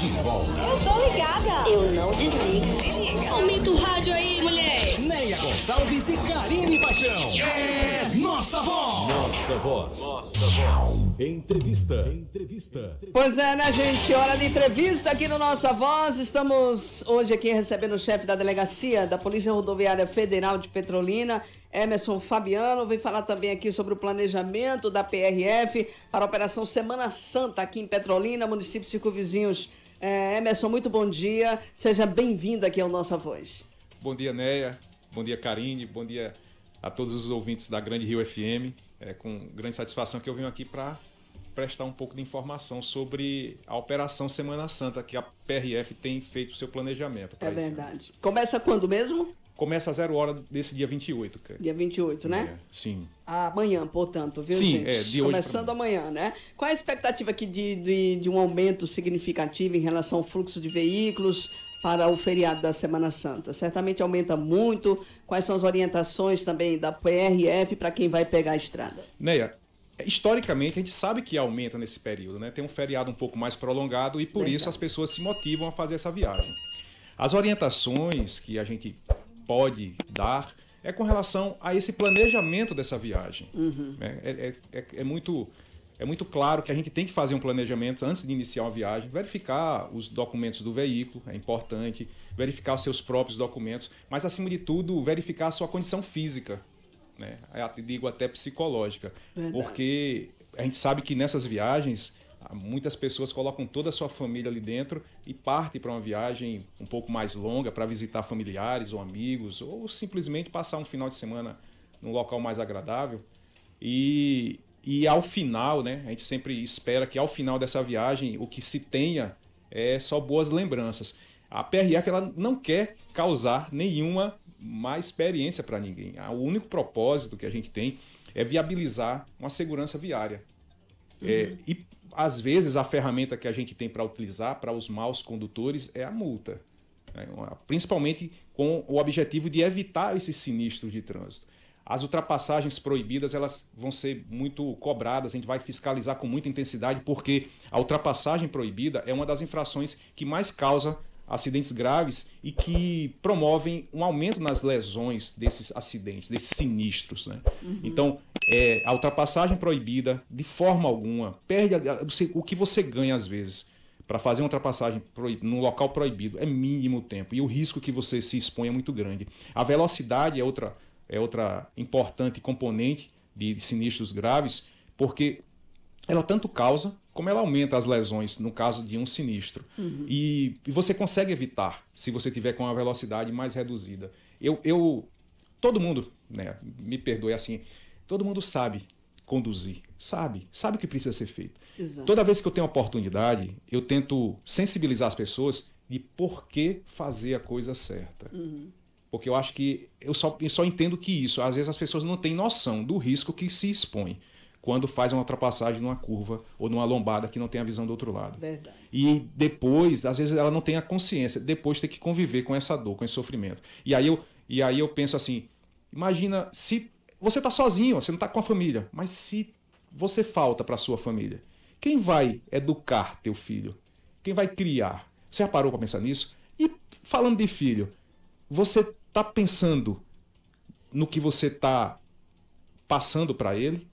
de volta. Eu tô ligada. Eu não desligo. Aumenta o rádio aí, mulher. Neia Gonçalves e Karine Paixão. É Nossa Voz. Nossa Voz. Nossa Voz. Entrevista. Pois é, né, gente? Hora de entrevista aqui no Nossa Voz. Estamos hoje aqui recebendo o chefe da delegacia da Polícia Rodoviária Federal de Petrolina, Emerson Fabiano. Vem falar também aqui sobre o planejamento da PRF para a Operação Semana Santa aqui em Petrolina, municípios circunvizinhos. Emerson, muito bom dia. Seja bem-vindo aqui ao Nossa Voz. Bom dia, Neia. Bom dia, Karine. Bom dia a todos os ouvintes da Grande Rio FM. É com grande satisfação que eu venho aqui para prestar um pouco de informação sobre a Operação Semana Santa, que a PRF tem feito o seu planejamento. É verdade. Começa quando mesmo? Começa às 0 hora desse dia 28, cara. Dia 28, né? Sim. Amanhã, portanto, viu, sim, gente? de hoje começando amanhã, né? Qual é a expectativa aqui de um aumento significativo em relação ao fluxo de veículos para o feriado da Semana Santa? Certamente aumenta muito. Quais são as orientações também da PRF para quem vai pegar a estrada? Neia, historicamente a gente sabe que aumenta nesse período, né? Tem um feriado um pouco mais prolongado e por isso as pessoas se motivam a fazer essa viagem. As orientações que a gente pode dar é com relação a esse planejamento dessa viagem. Uhum. É muito claro que a gente tem que fazer um planejamento antes de iniciar uma viagem, verificar os documentos do veículo, é importante, verificar os seus próprios documentos, mas acima de tudo verificar a sua condição física, né? Eu digo até psicológica. Verdade. Porque a gente sabe que nessas viagens muitas pessoas colocam toda a sua família ali dentro e partem para uma viagem um pouco mais longa para visitar familiares ou amigos ou simplesmente passar um final de semana num local mais agradável. E ao final, né, a gente sempre espera que ao final dessa viagem o que se tenha é só boas lembranças. A PRF ela não quer causar nenhuma má experiência para ninguém. O único propósito que a gente tem é viabilizar uma segurança viária. E às vezes a ferramenta que a gente tem para utilizar para os maus condutores é a multa, né? Principalmente com o objetivo de evitar esses sinistros de trânsito. As ultrapassagens proibidas elas vão ser muito cobradas, a gente vai fiscalizar com muita intensidade, porque a ultrapassagem proibida é uma das infrações que mais causa acidentes graves e que promovem um aumento nas lesões desses acidentes, desses sinistros, né? Uhum. Então, a ultrapassagem proibida, de forma alguma, perde o que você ganha às vezes para fazer uma ultrapassagem num local proibido é mínimo tempo e o risco que você se expõe é muito grande. A velocidade é outra importante componente de sinistros graves, porque ela tanto causa como ela aumenta as lesões no caso de um sinistro. Uhum. E você consegue evitar se você tiver com uma velocidade mais reduzida. Todo mundo, né, me perdoe assim, todo mundo sabe conduzir, sabe o que precisa ser feito. Exato. Toda vez que eu tenho oportunidade, eu tento sensibilizar as pessoas de por que fazer a coisa certa. Uhum. Porque eu acho que eu só entendo que isso, às vezes as pessoas não têm noção do risco que se expõe quando faz uma ultrapassagem numa curva ou numa lombada que não tem a visão do outro lado. Verdade. E depois, às vezes ela não tem a consciência, depois tem que conviver com essa dor, com esse sofrimento. E aí eu penso assim, imagina se você está sozinho, você não está com a família, mas se você falta para a sua família, quem vai educar teu filho? Quem vai criar? Você já parou para pensar nisso? E falando de filho, você está pensando no que você está passando para ele?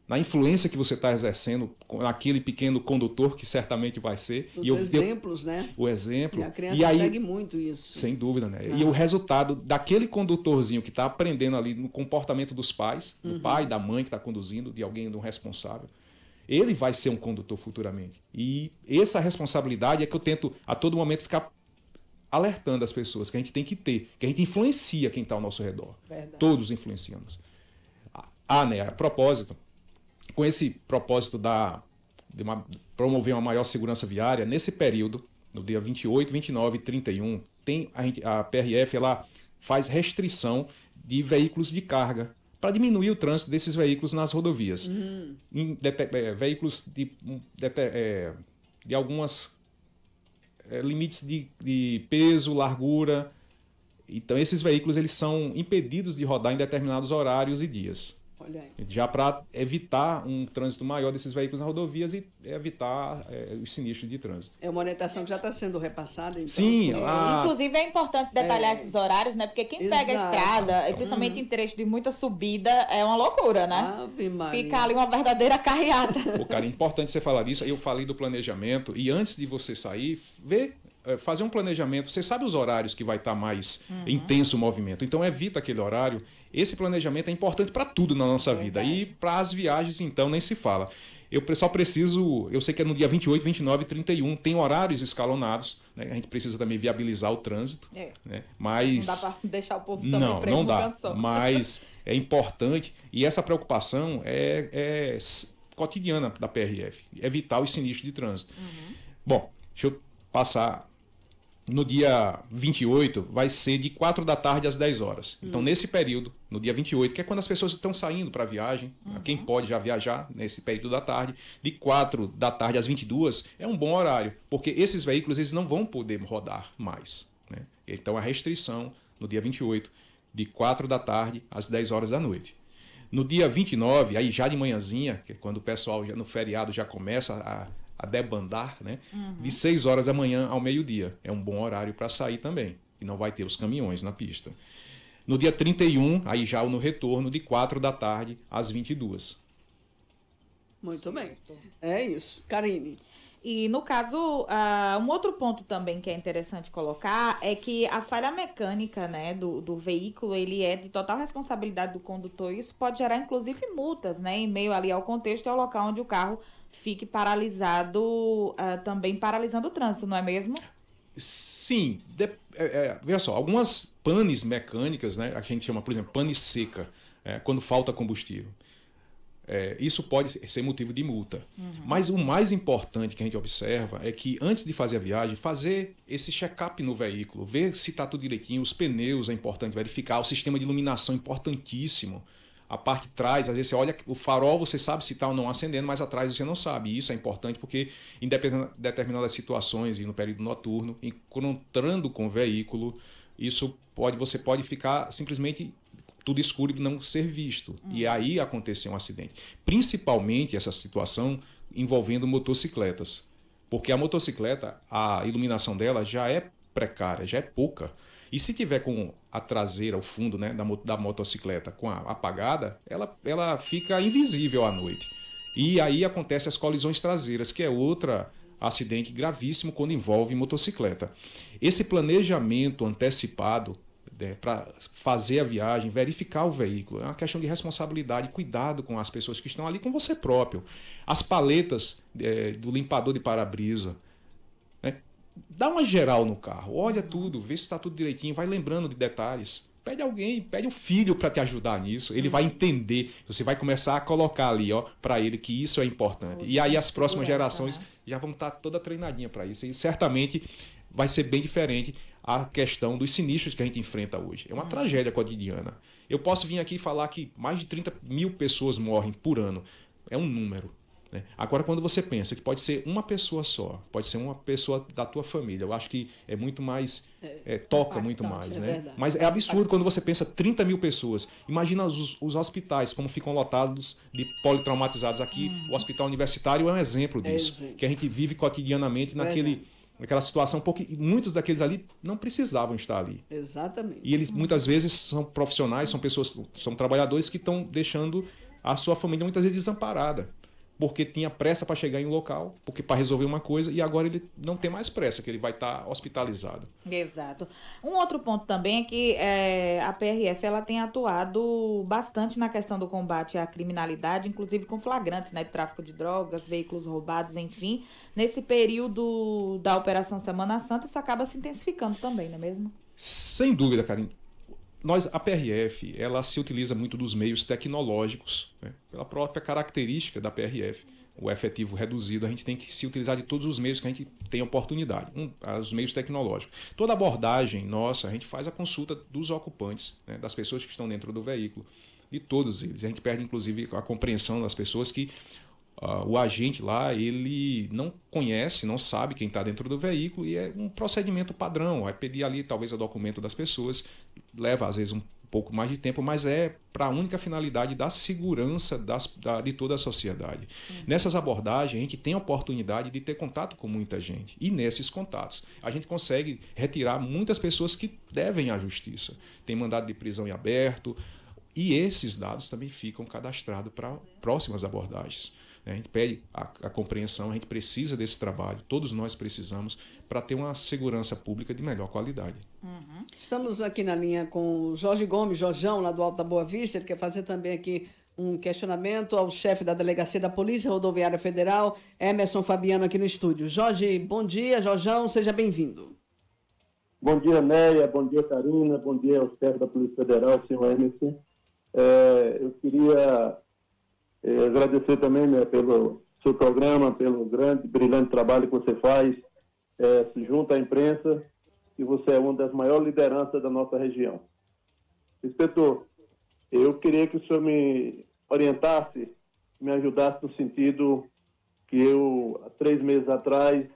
Na influência que você está exercendo naquele pequeno condutor que certamente vai ser. Os exemplos, né? O exemplo. E a criança segue muito isso. Sem dúvida, né? E o resultado daquele condutorzinho que está aprendendo ali no comportamento dos pais, do pai, da mãe que está conduzindo, de alguém, de um responsável, ele vai ser um condutor futuramente. E essa responsabilidade é que eu tento a todo momento ficar alertando as pessoas que a gente tem que ter, que a gente influencia quem está ao nosso redor. Verdade. Todos influenciamos. Né? A propósito, com esse propósito promover uma maior segurança viária, nesse período, no dia 28, 29 e 31, a PRF ela faz restrição de veículos de carga para diminuir o trânsito desses veículos nas rodovias. Veículos de algumas limites de peso, largura. Então, esses veículos eles são impedidos de rodar em determinados horários e dias. Olha aí. Já para evitar um trânsito maior desses veículos nas rodovias e evitar os sinistros de trânsito. É uma orientação que já está sendo repassada, então. Sim. Inclusive é importante detalhar esses horários, né? Porque quem pega a estrada, principalmente em trecho de muita subida, é uma loucura, né? Ave Maria. Fica ali uma verdadeira carreata. Pô, cara, é importante você falar disso. Eu falei do planejamento e antes de você sair, fazer um planejamento. Você sabe os horários que vai estar mais intenso o movimento. Então evita aquele horário. Esse planejamento é importante para tudo na nossa vida. E para as viagens, então, nem se fala. Eu só preciso... Eu sei que é no dia 28, 29 e 31. Tem horários escalonados. Né? A gente precisa também viabilizar o trânsito. Né? Mas... Não dá para deixar o povo também preso no canto só. Mas é importante. E essa preocupação é cotidiana da PRF. Evitar os sinistros de trânsito. Bom, deixa eu passar... No dia 28, vai ser de 4 da tarde às 10 horas. Então, nesse período, no dia 28, que é quando as pessoas estão saindo para a viagem, quem pode já viajar nesse período da tarde, de 4 da tarde às 22, é um bom horário, porque esses veículos eles não vão poder rodar mais. Né? Então, a restrição no dia 28, de 4 da tarde às 10 horas da noite. No dia 29, aí já de manhãzinha, que é quando o pessoal no feriado já começa a debandar, né? De 6 horas da manhã ao meio-dia. É um bom horário para sair também. E não vai ter os caminhões na pista. No dia 31, aí já no retorno, de 4 da tarde às 22. Muito bem. É isso. Karine. E, no caso, um outro ponto também que é interessante colocar é que a falha mecânica, né, do veículo, ele é de total responsabilidade do condutor. Isso pode gerar, inclusive, multas, né, em meio ali ao contexto e ao local onde o carro fique paralisado, também paralisando o trânsito, não é mesmo? Sim. Veja só, algumas panes mecânicas, né, a gente chama, por exemplo, pane seca, quando falta combustível. Isso pode ser motivo de multa. Mas o mais importante que a gente observa é que antes de fazer a viagem, fazer esse check-up no veículo, ver se está tudo direitinho, os pneus é importante verificar, o sistema de iluminação é importantíssimo. A parte de trás, às vezes você olha o farol, você sabe se está ou não acendendo, mas atrás você não sabe. E isso é importante porque em determinadas situações e no período noturno, encontrando com o veículo, você pode ficar simplesmente tudo escuro e não ser visto. E aí acontecer um acidente. Principalmente essa situação envolvendo motocicletas. Porque a motocicleta, a iluminação dela já é precária, já é pouca. E se tiver com a traseira, o fundo, né, da motocicleta apagada, ela fica invisível à noite. E aí acontecem as colisões traseiras, que é outro acidente gravíssimo quando envolve motocicleta. Esse planejamento antecipado para fazer a viagem, verificar o veículo, é uma questão de responsabilidade, cuidado com as pessoas que estão ali, com você próprio. As paletas do limpador de para-brisa, dá uma geral no carro, olha tudo, vê se está tudo direitinho, vai lembrando de detalhes. Pede alguém, pede um filho para te ajudar nisso. Ele vai entender, você vai começar a colocar ali para ele que isso é importante. E aí as próximas gerações já vão estar toda treinadinha para isso. E certamente vai ser bem diferente a questão dos sinistros que a gente enfrenta hoje. É uma tragédia cotidiana. Eu posso vir aqui e falar que mais de 30 mil pessoas morrem por ano. É um número. Agora, quando você pensa que pode ser uma pessoa só, pode ser uma pessoa da tua família, eu acho que é muito mais, toca muito mais. Mas é absurdo quando você pensa 30 mil pessoas. Imagina os hospitais, como ficam lotados de politraumatizados aqui. O hospital universitário é um exemplo disso, que a gente vive cotidianamente naquela situação, porque muitos daqueles ali não precisavam estar ali. Exatamente. E eles muitas vezes são profissionais, são trabalhadores que estão deixando a sua família muitas vezes desamparada. Porque tinha pressa para chegar em um local, porque para resolver uma coisa, e agora ele não tem mais pressa, que ele vai estar hospitalizado. Exato. Um outro ponto também é que a PRF ela tem atuado bastante na questão do combate à criminalidade, inclusive com flagrantes, né, de tráfico de drogas, veículos roubados, enfim. Nesse período da Operação Semana Santa, isso acaba se intensificando também, não é mesmo? Sem dúvida, Karine. A PRF, ela se utiliza muito dos meios tecnológicos, pela própria característica da PRF, o efetivo reduzido, a gente tem que se utilizar de todos os meios que a gente tem oportunidade, os meios tecnológicos. Toda abordagem nossa, a gente faz a consulta dos ocupantes, das pessoas que estão dentro do veículo, de todos eles. A gente perde, inclusive, a compreensão das pessoas que o agente lá, ele não conhece, não sabe quem está dentro do veículo e é um procedimento padrão. Vai pedir ali talvez o documento das pessoas, leva às vezes pouco mais de tempo, mas é para a única finalidade da segurança de toda a sociedade. Nessas abordagens, a gente tem a oportunidade de ter contato com muita gente. E nesses contatos, a gente consegue retirar muitas pessoas que devem à justiça. Tem mandado de prisão em aberto, e esses dados também ficam cadastrados para próximas abordagens. A gente pede a compreensão, a gente precisa desse trabalho, todos nós precisamos, para ter uma segurança pública de melhor qualidade. Estamos aqui na linha com o Jorge Gomes, Jorjão, lá do Alto da Boa Vista. Ele quer fazer também aqui um questionamento ao chefe da Delegacia da Polícia Rodoviária Federal, Emerson Fabiano, aqui no estúdio. Jorge, bom dia. Jorjão, seja bem-vindo. Bom dia, Néia. Bom dia, Karina. Bom dia ao chefe da Polícia Federal, senhor Emerson. Eu queria agradecer também, né, pelo seu programa, pelo grande, brilhante trabalho que você faz junto à imprensa, e você é uma das maiores lideranças da nossa região. Inspetor, eu queria que o senhor me orientasse, me ajudasse no sentido que eu, há 3 meses atrás,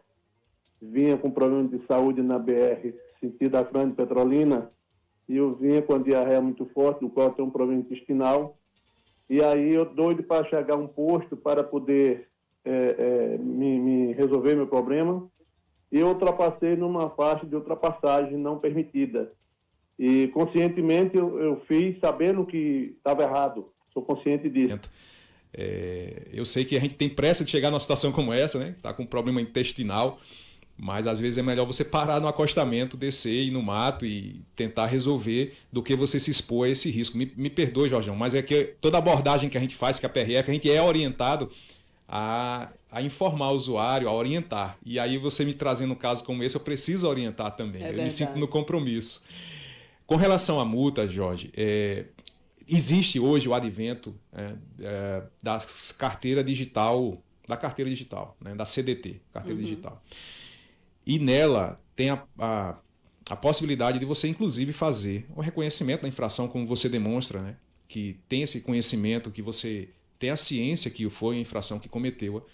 vinha com problema de saúde na BR, sentido da Grande Petrolina, e eu vinha com a diarreia muito forte, do qual tem um problema intestinal. E aí eu doido para chegar a um posto para poder me resolver meu problema. E eu ultrapassei numa faixa de ultrapassagem não permitida. E conscientemente eu fiz sabendo que estava errado. Sou consciente disso. Eu sei que a gente tem pressa de chegar numa situação como essa, né? Está com um problema intestinal. Mas às vezes é melhor você parar no acostamento, descer, ir no mato e tentar resolver do que você se expor a esse risco. Me perdoe, Jorjão, mas é que toda abordagem que a gente faz, que a PRF, a gente é orientado a informar o usuário, a orientar. E aí você me trazendo um caso como esse, eu preciso orientar também. Eu me sinto no compromisso. Com relação à multa, Jorge, existe hoje o advento da carteira digital, né, da CDT, carteira digital. E nela tem a possibilidade de você, inclusive, fazer o reconhecimento da infração, como você demonstra, né? Que tem esse conhecimento, que você tem a ciência que foi a infração que cometeu.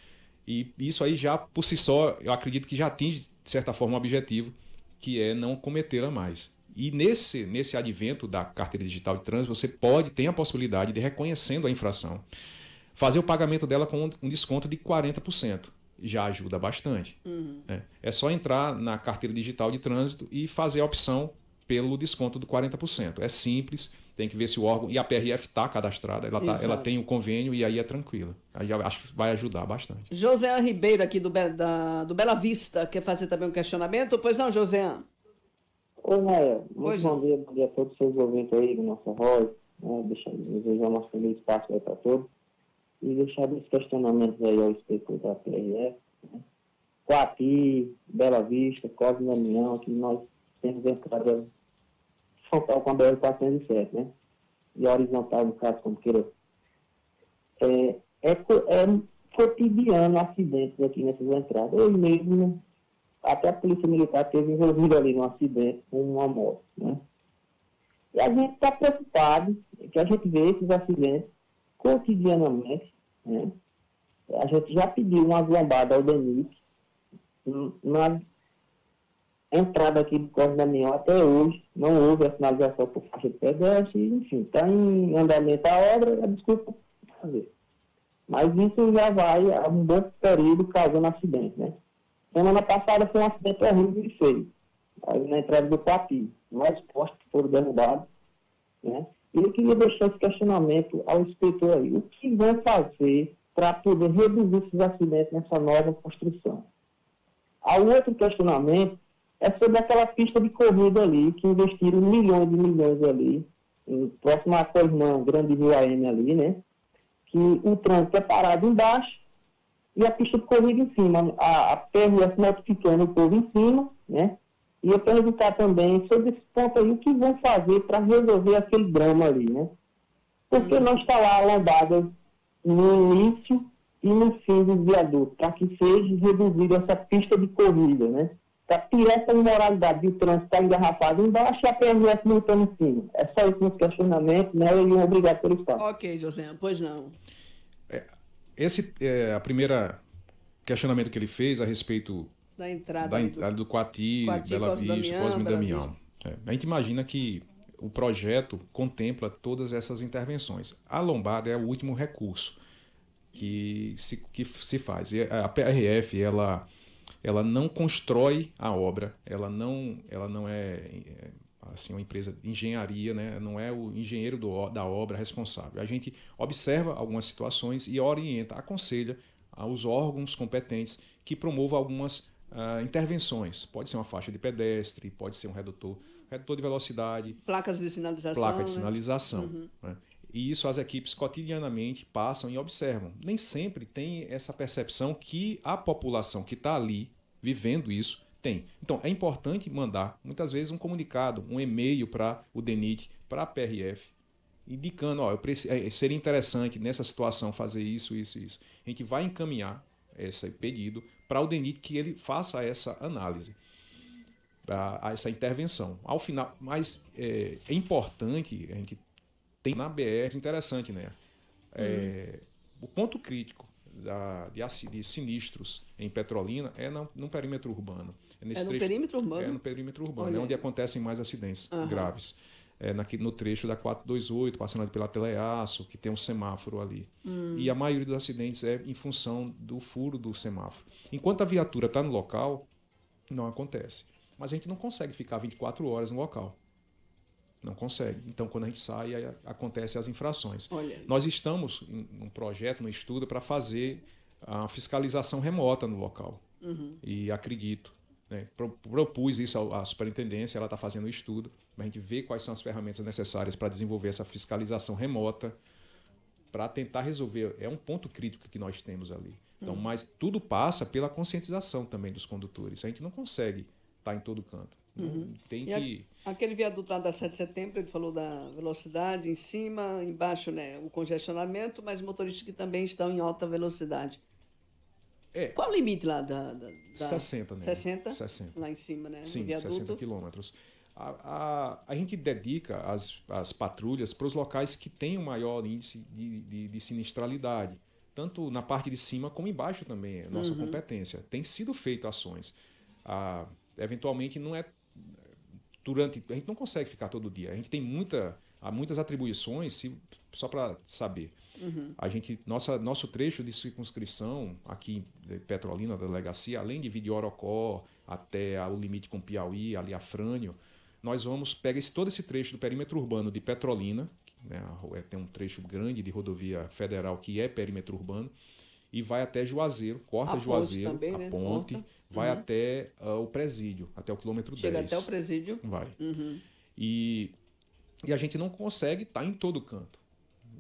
E isso aí já, por si só, eu acredito que já atinge, de certa forma, um objetivo, que é não cometê-la mais. E nesse advento da carteira digital de trânsito, você tem a possibilidade de, reconhecendo a infração, fazer o pagamento dela com um desconto de 40%. Já ajuda bastante. É só entrar na carteira digital de trânsito e fazer a opção pelo desconto do 40%. É simples, tem que ver se o órgão... E a PRF está cadastrada, ela tem o convênio e aí é tranquila. Aí eu acho que vai ajudar bastante. José Ribeiro, aqui do Bela Vista, quer fazer também um questionamento? Pois não, José? Oi, Néia. Muito bom dia a todos os seus ouvintes aí, nossa voz. Desejar nosso feliz espaço aí para todos. E deixar os questionamentos aí ao inspetor da PRF, né? Coati, Bela Vista, Cosme Damião, que nós temos entrada frontal com a BR-407, né? E horizontal, no caso, como queira. É cotidiano acidentes aqui nessas entradas. Hoje mesmo, até a Polícia Militar esteve envolvida ali num acidente com uma moto, né? E a gente está preocupado, que a gente vê esses acidentes cotidianamente, né? A gente já pediu uma zombada ao DENIT na entrada aqui do Cosme Damião até hoje, não houve a sinalização por faixa de pedestre, enfim, está em andamento a obra, a desculpa fazer. Mas isso já vai há um bom período causando acidente, né? Semana passada foi um acidente horrível e feio, aí na entrada do Coati, mais postos foram derrubados, né? E eu queria deixar esse questionamento ao inspetor aí. O que vão fazer para poder reduzir esses acidentes nessa nova construção? O outro questionamento é sobre aquela pista de corrida ali, que investiram milhões e milhões ali, próximo à Coismã, Grande Rio AM ali, né? Que o trânsito é parado embaixo e a pista de corrida em cima. A PRF notificando o povo em cima, né? E eu perguntar também sobre esse ponto aí, o que vão fazer para resolver aquele drama ali, né? Por que não instalar a lombada no início e no fim do viaduto, para que seja reduzida essa pista de corrida, né? Para tirar essa imoralidade de o trânsito estar engarrafado embaixo e a PRF lutando em cima. É só isso nos questionamentos, né? E um obrigado pelo espaço. Ok, José, pois não. Esse é a primeira questionamento que ele fez a respeito da entrada do Coati, Bela Vista, Cosme Damião. A gente imagina que o projeto contempla todas essas intervenções. A lombada é o último recurso que se faz. E a PRF, ela não constrói a obra, ela não é assim, uma empresa de engenharia, né? Não é o engenheiro da obra responsável. A gente observa algumas situações e orienta, aconselha aos órgãos competentes que promovam algumas intervenções. Pode ser uma faixa de pedestre, pode ser um redutor de velocidade, placas de sinalização. Placa de sinalização. Né? E isso as equipes cotidianamente passam e observam. Nem sempre tem essa percepção que a população que está ali vivendo isso tem. Então, é importante mandar, muitas vezes, um comunicado, um e-mail para o DENIT, para a PRF, indicando, seria interessante nessa situação fazer isso. A gente vai encaminhar esse pedido para o DENIT que ele faça essa análise, essa intervenção. Ao final, mas é importante, a gente tem na BR, interessante, né? O ponto crítico de sinistros em Petrolina é no perímetro urbano. No perímetro urbano? É no perímetro urbano, é onde acontecem mais acidentes graves. No trecho da 428, passando ali pela Teleaço, que tem um semáforo ali. E a maioria dos acidentes é em função do furo do semáforo. Enquanto a viatura está no local, não acontece. Mas a gente não consegue ficar 24 horas no local. Não consegue. Então, quando a gente sai, aí acontecem as infrações. Nós estamos em um projeto, no estudo, para fazer a fiscalização remota no local. E acredito, né, propus isso à superintendência, ela está fazendo o estudo, para a gente ver quais são as ferramentas necessárias para desenvolver essa fiscalização remota, para tentar resolver. É um ponto crítico que nós temos ali. Então, mas tudo passa pela conscientização também dos condutores. A gente não consegue estar em todo canto. Tem que... Aquele viaduto lá da 7 de setembro, ele falou da velocidade em cima, embaixo, né, o congestionamento, mas motoristas que também estão em alta velocidade. Qual o limite lá da 60, né? 60? 60. Lá em cima, né? Sim, no viaduto. 60 quilômetros. A gente dedica as patrulhas para os locais que têm o maior índice de sinistralidade. Tanto na parte de cima como embaixo também é nossa competência. Tem sido feito ações. Eventualmente não é... A gente não consegue ficar todo dia. A gente tem muitas atribuições, só para saber. Nosso trecho de circunscrição aqui em Petrolina, da delegacia, além de Vidiorocó até o limite com Piauí, ali a Frânio, nós vamos pegar todo esse trecho do perímetro urbano de Petrolina, né, tem um trecho grande de rodovia federal que é perímetro urbano, e vai até Juazeiro, corta Juazeiro, também, a né? ponte, vai até o presídio, até o quilômetro 10. Chega até o presídio. Vai. E a gente não consegue estar em todo canto,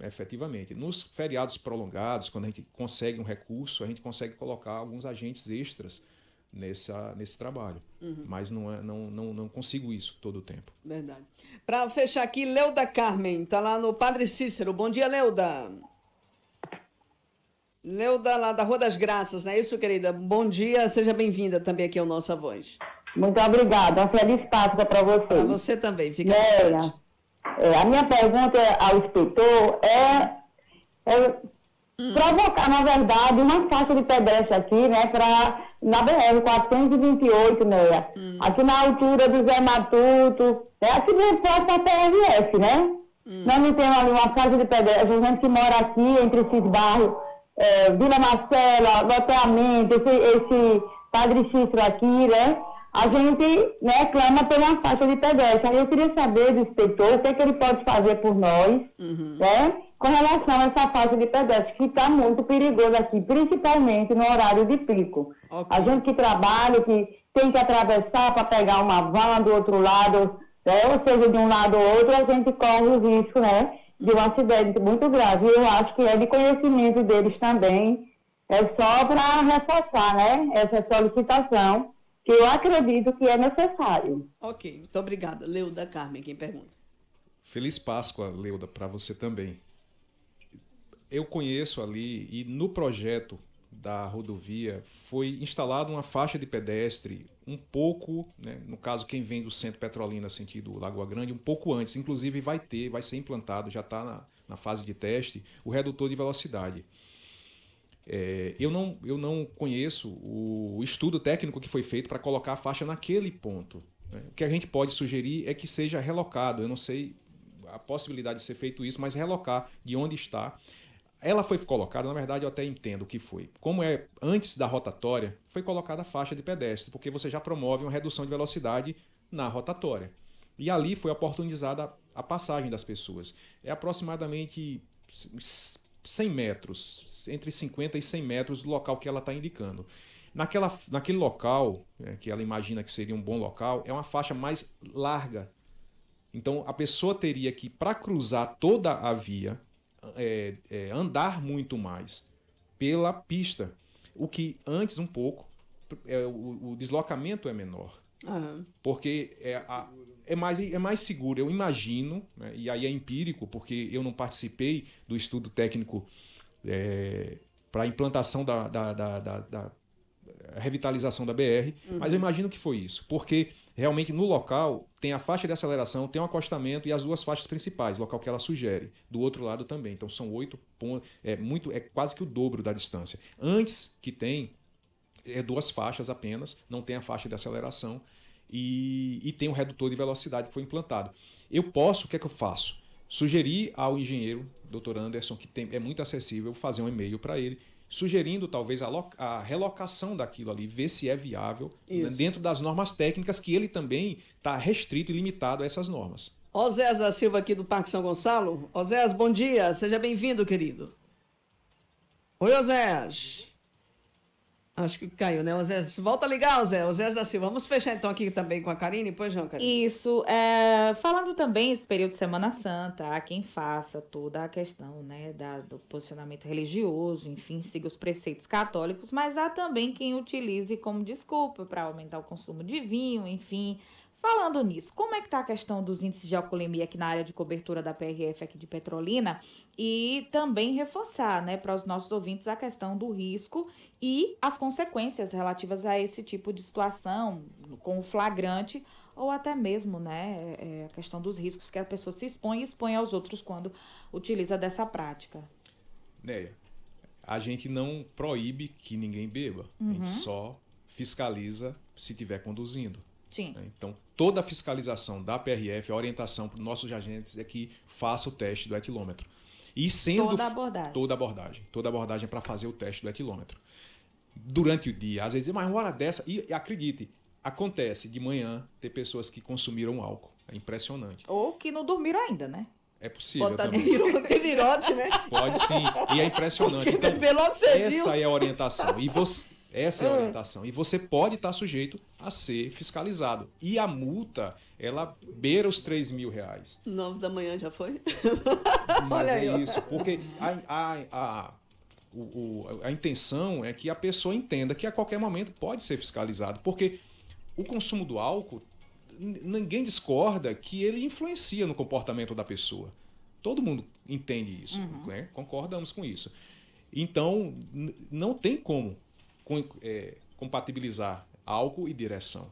efetivamente. Nos feriados prolongados, quando a gente consegue um recurso, a gente consegue colocar alguns agentes extras nesse trabalho. Mas não consigo isso todo o tempo. Verdade. Para fechar aqui, Leuda Carmen, está lá no Padre Cícero. Bom dia, Leuda. Leuda, lá da Rua das Graças, não é isso, querida? Bom dia, seja bem-vinda também aqui ao Nossa Voz. Muito obrigada, uma feliz Páscoa para você. Para você também, fica à vontade. A minha pergunta ao inspetor é provocar, na verdade, uma faixa de pedestre aqui, né, na BR-428, né, aqui na altura do Zé Matuto, aqui bem próximo da PRF, né? Nós não temos ali uma faixa de pedestre, a gente que mora aqui entre esses bairros, Vila Marcela, loteamento, esse Padre Cícero aqui, né? A gente, né, clama por uma faixa de pedestre. Aí eu queria saber do inspetor o que é que ele pode fazer por nós, né, com relação a essa faixa de pedestre, que está muito perigoso aqui, principalmente no horário de pico. A gente que trabalha, que tem que atravessar para pegar uma van do outro lado, né, ou seja, de um lado ou outro, a gente corre o risco, né, de um acidente muito grave. Eu acho que é de conhecimento deles também, é só para reforçar, né, essa solicitação, que eu acredito que é necessário. Ok, muito obrigada. Leuda Carmen, quem pergunta. Feliz Páscoa, Leuda, para você também. Eu conheço ali, e no projeto da rodovia foi instalada uma faixa de pedestre um pouco, né, no caso quem vem do centro Petrolina sentido Lagoa Grande, um pouco antes, inclusive vai ser implantado, já está na fase de teste, o redutor de velocidade. Eu não conheço o estudo técnico que foi feito para colocar a faixa naquele ponto. né? O que a gente pode sugerir é que seja relocado. Eu não sei a possibilidade de ser feito isso, mas relocar de onde está. Ela foi colocada, na verdade eu até entendo o que foi. Como é antes da rotatória, foi colocada a faixa de pedestre, porque você já promove uma redução de velocidade na rotatória. E ali foi oportunizada a passagem das pessoas. É aproximadamente 100 metros, entre 50 e 100 metros do local que ela está indicando. Naquele local, que ela imagina que seria um bom local, é uma faixa mais larga. Então a pessoa teria que, para cruzar toda a via, andar muito mais pela pista, o que antes um pouco o deslocamento é menor, porque é mais seguro. Eu imagino, né, e aí é empírico, porque eu não participei do estudo técnico para a implantação da revitalização da BR, mas eu imagino que foi isso, porque realmente no local tem a faixa de aceleração, tem o acostamento e as duas faixas principais, local que ela sugere, do outro lado também. Então são 8 pontos, é quase que o dobro da distância. Antes que tem 2 faixas apenas, não tem a faixa de aceleração e tem um redutor de velocidade que foi implantado. O que é que eu faço? Sugerir ao engenheiro, Dr. Anderson, que é muito acessível, fazer um e-mail para ele, sugerindo talvez a relocação daquilo ali, ver se é viável, né, dentro das normas técnicas, que ele também está restrito e limitado a essas normas. Oséias da Silva aqui do Parque São Gonçalo. Oséias, bom dia, seja bem-vindo, querido. Oi, Oséias. Acho que caiu, né, Oséias? Volta a ligar, Oséias da Silva. Vamos fechar então aqui também com a Karine, pois não, Karine? Isso. Falando também esse período de Semana Santa, há quem faça toda a questão, né, do posicionamento religioso, enfim, siga os preceitos católicos, mas há também quem utilize como desculpa para aumentar o consumo de vinho, enfim. Falando nisso, como é que está a questão dos índices de alcoolemia aqui na área de cobertura da PRF aqui de Petrolina? E também reforçar, né, para os nossos ouvintes a questão do risco e as consequências relativas a esse tipo de situação, com o flagrante, ou até mesmo, né, a questão dos riscos que a pessoa se expõe e expõe aos outros quando utiliza dessa prática. Néia, a gente não proíbe que ninguém beba, a gente só fiscaliza se estiver conduzindo. Sim. Então, toda a fiscalização da PRF, a orientação para os nossos agentes é que faça o teste do etilômetro. E sendo toda abordagem. Toda abordagem para fazer o teste do etilômetro. Durante o dia, às vezes, mas uma hora dessa, e acredite, acontece de manhã ter pessoas que consumiram álcool. É impressionante. Ou que não dormiram ainda, né? É possível Pode também. Ter virote, né? Pode sim, e é impressionante. Então, essa é a orientação. Essa é a orientação. E você pode estar sujeito a ser fiscalizado. E a multa, ela beira os R$3.000. 9 da manhã já foi? Mas é isso, porque a intenção é que a pessoa entenda que a qualquer momento pode ser fiscalizado. Porque o consumo do álcool, ninguém discorda que ele influencia no comportamento da pessoa. Todo mundo entende isso, né? Concordamos com isso. Então, não tem como compatibilizar álcool e direção.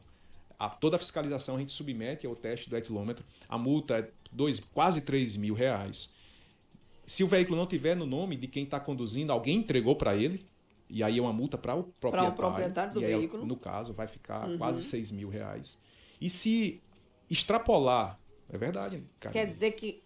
Toda a fiscalização a gente submete ao teste do etilômetro. A multa é quase R$3.000. Se o veículo não tiver no nome de quem está conduzindo, alguém entregou para ele, e aí é uma multa para o proprietário do veículo. No caso, vai ficar quase R$6.000. E se extrapolar, é verdade, cara. Quer dizer que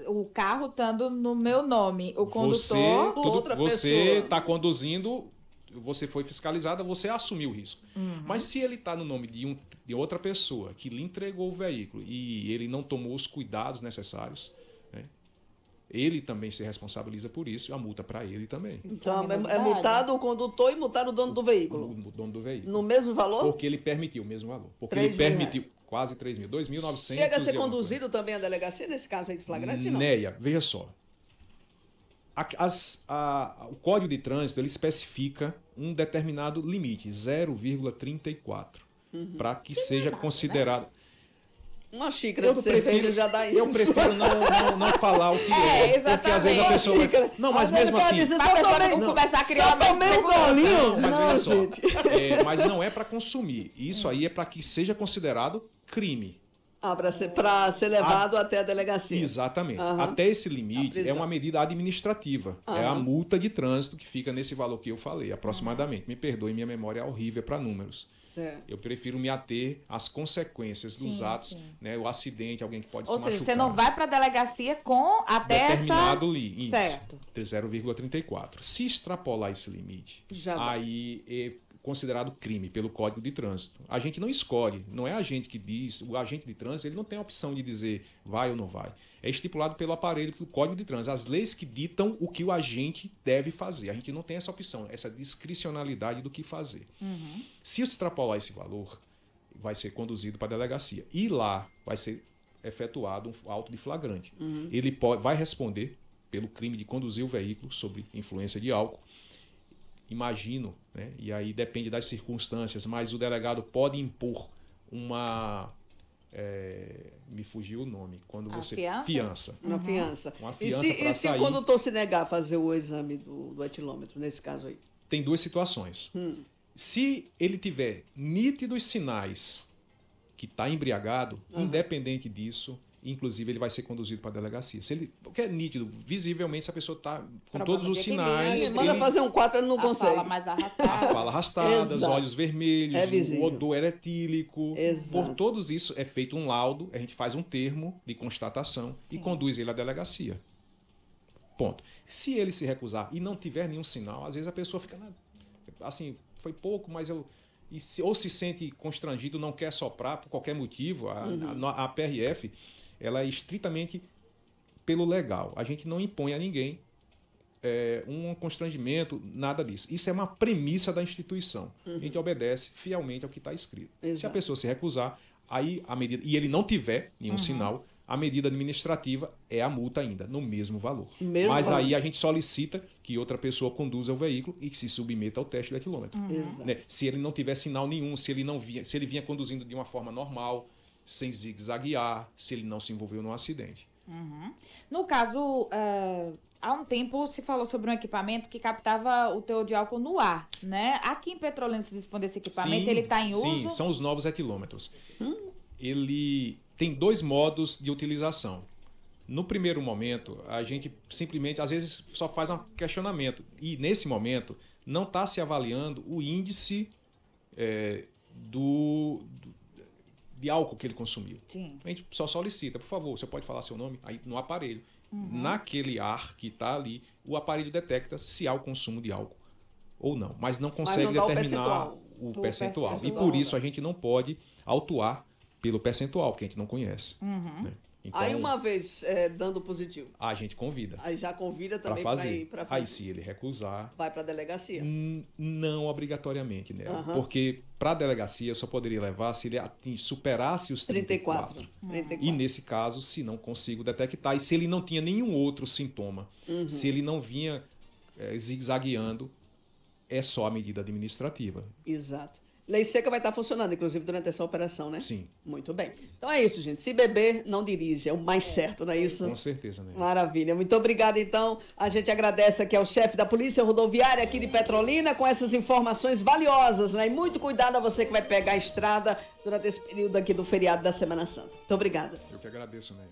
o carro estando no meu nome, o condutor... Você está conduzindo... Você foi fiscalizada, você assumiu o risco. Mas se ele está no nome de outra pessoa que lhe entregou o veículo e ele não tomou os cuidados necessários, né, ele também se responsabiliza por isso e a multa para ele também. Então é multado o condutor e multado o dono do veículo. O dono do veículo. No mesmo valor? Porque ele permitiu o mesmo valor. Porque ele permitiu quase R$3.000. 2.900. Chega a ser conduzido também a delegacia nesse caso aí de flagrante, não? Néia, veja só. O Código de Trânsito ele especifica um determinado limite, 0,34, para que seja considerado... Uma xícara de cerveja já dá isso. Eu prefiro não falar o que é, porque às vezes a pessoa... Não, mas mesmo assim... A pessoa não começar a criar mas não é para consumir. Isso aí é para que seja considerado crime. Para ser levado até a delegacia. Exatamente. Até esse limite é uma medida administrativa. É a multa de trânsito que fica nesse valor que eu falei, aproximadamente. Me perdoe, minha memória é horrível para números. Eu prefiro me ater às consequências dos atos, né? O acidente, alguém que pode se machucar. Ou seja, você não vai para a delegacia com até determinado índice, certo. 0,34. Se extrapolar esse limite, aí é considerado crime pelo Código de Trânsito. A gente não escolhe, não é a gente que diz, o agente de trânsito ele não tem a opção de dizer vai ou não vai. É estipulado pelo aparelho, pelo Código de Trânsito, as leis que ditam o que o agente deve fazer. A gente não tem essa opção, essa discricionalidade do que fazer. Se extrapolar esse valor, vai ser conduzido para a delegacia. E lá vai ser efetuado um auto de flagrante. Ele vai responder pelo crime de conduzir o veículo sob influência de álcool. Imagino, né? E aí depende das circunstâncias, mas o delegado pode impor uma... me fugiu o nome. Quando você fiança. Uma fiança. Uma fiança e se o condutor se negar a fazer o exame do etilômetro, nesse caso aí? Tem duas situações. Se ele tiver nítidos sinais que está embriagado, independente disso, inclusive ele vai ser conduzido para a delegacia. Porque é nítido, visivelmente, se a pessoa está com todos os sinais... Ele manda fazer um 4, ele não consegue. A fala mais arrastada. A fala arrastada, os olhos vermelhos, o odor eretílico. Exato. Por todos isso, é feito um laudo, a gente faz um termo de constatação e conduz ele à delegacia. Ponto. Se ele se recusar e não tiver nenhum sinal, às vezes a pessoa fica... Assim, foi pouco, mas eu... ou se sente constrangido, não quer soprar por qualquer motivo. A PRF... ela é estritamente pelo legal. A gente não impõe a ninguém um constrangimento, nada disso. Isso é uma premissa da instituição. A gente obedece fielmente ao que está escrito. Se a pessoa se recusar, aí a medida, e ele não tiver nenhum sinal, a medida administrativa é a multa ainda, no mesmo valor. Mas aí a gente solicita que outra pessoa conduza o veículo e que se submeta ao teste de quilômetro. Né? Se ele não tiver sinal nenhum, se ele vinha conduzindo de uma forma normal, sem zigue-zaguear, se ele não se envolveu num acidente. No caso, há um tempo se falou sobre um equipamento que captava o teor de álcool no ar, né? Aqui em Petrolina se dispõe desse equipamento, ele está em uso? Sim, são os novos equilômetros. Ele tem dois modos de utilização. No primeiro momento, a gente simplesmente, às vezes, só faz um questionamento. E, nesse momento, não está se avaliando o índice de álcool que ele consumiu. A gente só solicita, por favor, você pode falar seu nome aí no aparelho. Naquele ar que está ali, o aparelho detecta se há o consumo de álcool ou não, mas não consegue determinar o percentual. E por isso a gente não pode autuar pelo percentual, que a gente não conhece. Né? Então, aí uma vez dando positivo, a gente convida. Aí já convida também para fazer. Ir para fazer. Aí se ele recusar, vai para a delegacia. Não obrigatoriamente, né? Porque para a delegacia só poderia levar se ele superasse os 34. E nesse caso, se não consigo detectar, e se ele não tinha nenhum outro sintoma, se ele não vinha zigue-zagueando, é só a medida administrativa. Exato. Lei seca vai estar funcionando, inclusive, durante essa operação, né? Sim. Muito bem. Então é isso, gente. Se beber, não dirige. É o mais certo, não é isso? Com certeza, né? Maravilha. Muito obrigada, então. A gente agradece aqui ao chefe da Polícia Rodoviária aqui de Petrolina com essas informações valiosas, né? E muito cuidado a você que vai pegar a estrada durante esse período aqui do feriado da Semana Santa. Muito obrigada. Eu que agradeço, né?